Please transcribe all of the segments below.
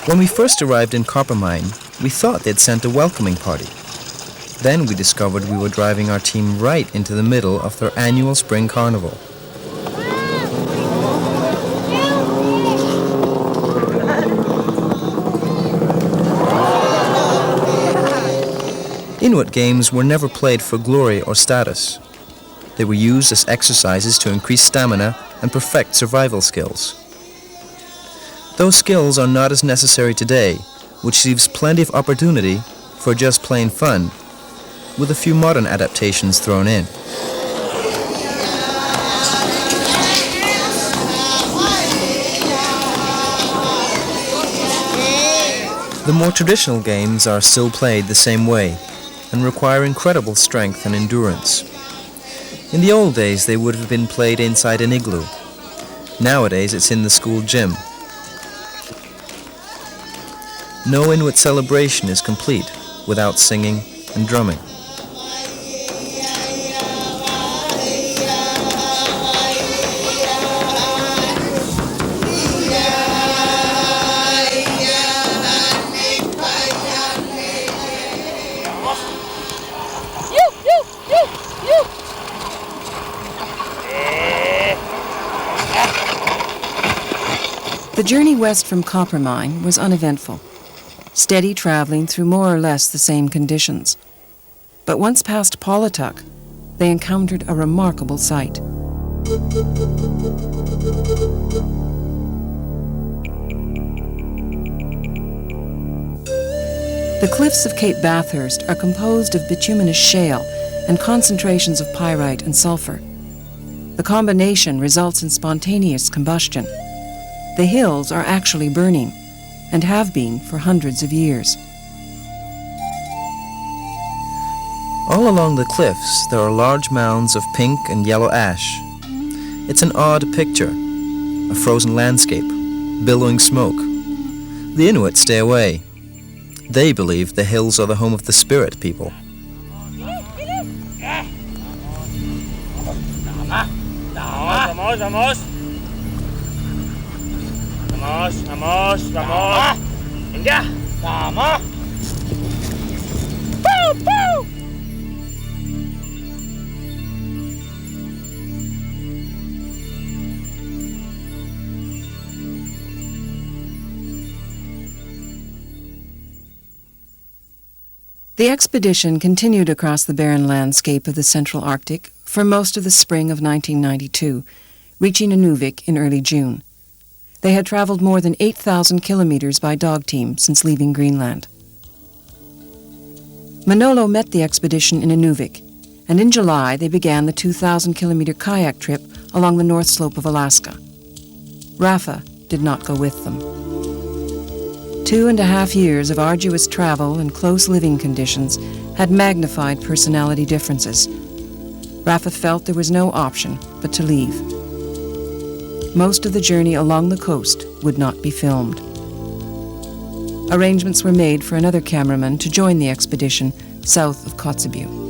When we first arrived in Coppermine, we thought they'd sent a welcoming party. Then we discovered we were driving our team right into the middle of their annual spring carnival. Inuit games were never played for glory or status. They were used as exercises to increase stamina and perfect survival skills. Those skills are not as necessary today, which leaves plenty of opportunity for just plain fun, with a few modern adaptations thrown in. The more traditional games are still played the same way and require incredible strength and endurance. In the old days, they would have been played inside an igloo. Nowadays, it's in the school gym. No Inuit celebration is complete without singing and drumming. The journey west from Coppermine was uneventful, steady traveling through more or less the same conditions. But once past Paulatuck, they encountered a remarkable sight. The cliffs of Cape Bathurst are composed of bituminous shale and concentrations of pyrite and sulfur. The combination results in spontaneous combustion. The hills are actually burning, and have been for hundreds of years. All along the cliffs, there are large mounds of pink and yellow ash. It's an odd picture, a frozen landscape, billowing smoke. The Inuit stay away. They believe the hills are the home of the spirit people. Vamos, vamos. Venga. Vamos. ¡Pau, pau! The expedition continued across the barren landscape of the Central Arctic for most of the spring of 1992, reaching Inuvik in early June. They had traveled more than 8,000 kilometers by dog team since leaving Greenland. Manolo met the expedition in Inuvik, and in July they began the 2,000-kilometer kayak trip along the north slope of Alaska. Rafa did not go with them. 2.5 years of arduous travel and close living conditions had magnified personality differences. Rafa felt there was no option but to leave. Most of the journey along the coast would not be filmed. Arrangements were made for another cameraman to join the expedition south of Kotzebue.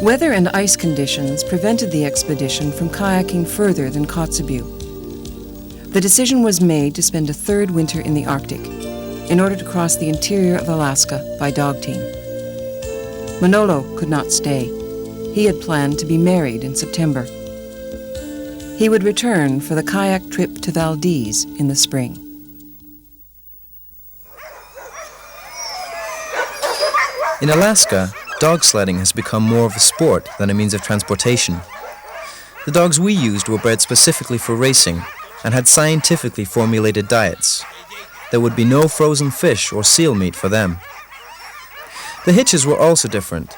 Weather and ice conditions prevented the expedition from kayaking further than Kotzebue. The decision was made to spend a third winter in the Arctic in order to cross the interior of Alaska by dog team. Manolo could not stay. He had planned to be married in September. He would return for the kayak trip to Valdez in the spring. In Alaska, dog sledding has become more of a sport than a means of transportation. The dogs we used were bred specifically for racing and had scientifically formulated diets. There would be no frozen fish or seal meat for them. The hitches were also different.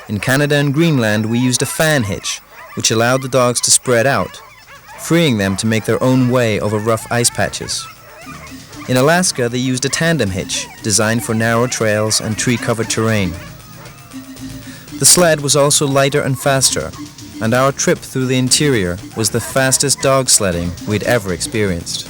In Canada and Greenland, we used a fan hitch, which allowed the dogs to spread out, freeing them to make their own way over rough ice patches. In Alaska, they used a tandem hitch, designed for narrow trails and tree-covered terrain. The sled was also lighter and faster, and our trip through the interior was the fastest dog sledding we'd ever experienced.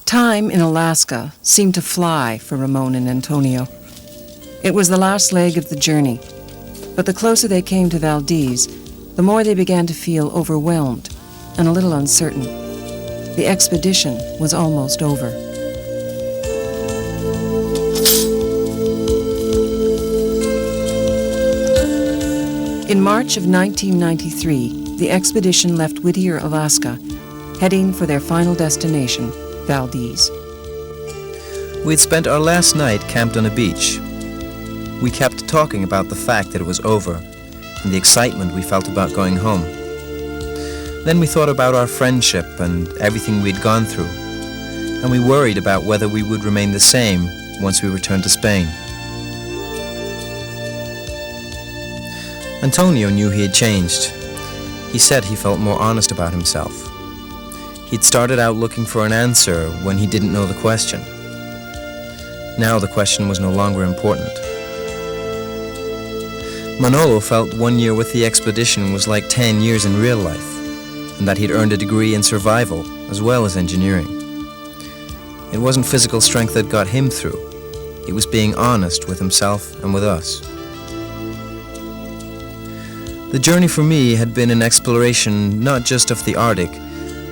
Time in Alaska seemed to fly for Ramón and Antonio. It was the last leg of the journey, but the closer they came to Valdez, the more they began to feel overwhelmed and a little uncertain. The expedition was almost over. In March of 1993, the expedition left Whittier, Alaska, heading for their final destination, Valdez. We'd spent our last night camped on a beach. We kept talking about the fact that it was over and the excitement we felt about going home. Then we thought about our friendship and everything we'd gone through, and we worried about whether we would remain the same once we returned to Spain. Antonio knew he had changed. He said he felt more honest about himself. He'd started out looking for an answer when he didn't know the question. Now the question was no longer important. Manolo felt 1 year with the expedition was like 10 years in real life, and that he'd earned a degree in survival as well as engineering. It wasn't physical strength that got him through. It was being honest with himself and with us. The journey for me had been an exploration not just of the Arctic,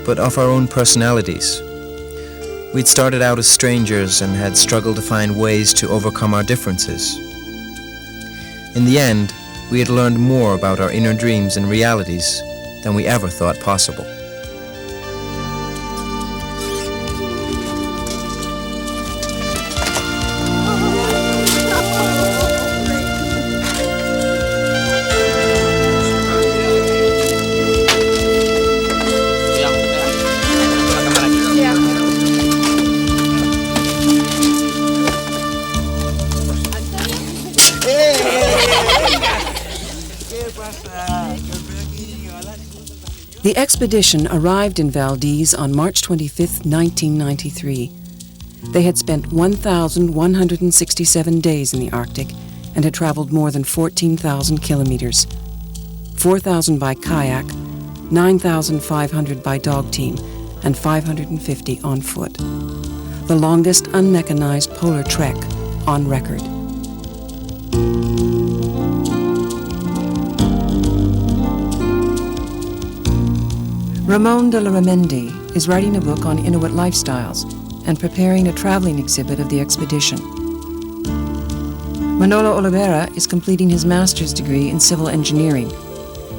but of our own personalities. We'd started out as strangers and had struggled to find ways to overcome our differences. In the end, we had learned more about our inner dreams and realities than we ever thought possible. The expedition arrived in Valdez on March 25, 1993. They had spent 1,167 days in the Arctic and had traveled more than 14,000 kilometers, 4,000 by kayak, 9,500 by dog team, and 550 on foot. The longest unmechanized polar trek on record. Ramón Larramendi is writing a book on Inuit lifestyles and preparing a traveling exhibit of the expedition. Manuel Olivera is completing his master's degree in civil engineering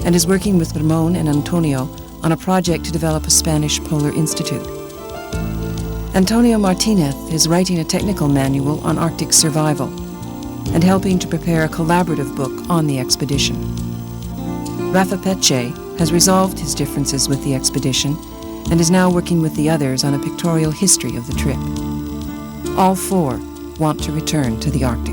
and is working with Ramón and Antonio on a project to develop a Spanish polar institute. Antonio Martínez is writing a technical manual on Arctic survival and helping to prepare a collaborative book on the expedition. Peche has resolved his differences with the expedition and is now working with the others on a pictorial history of the trip. All four want to return to the Arctic.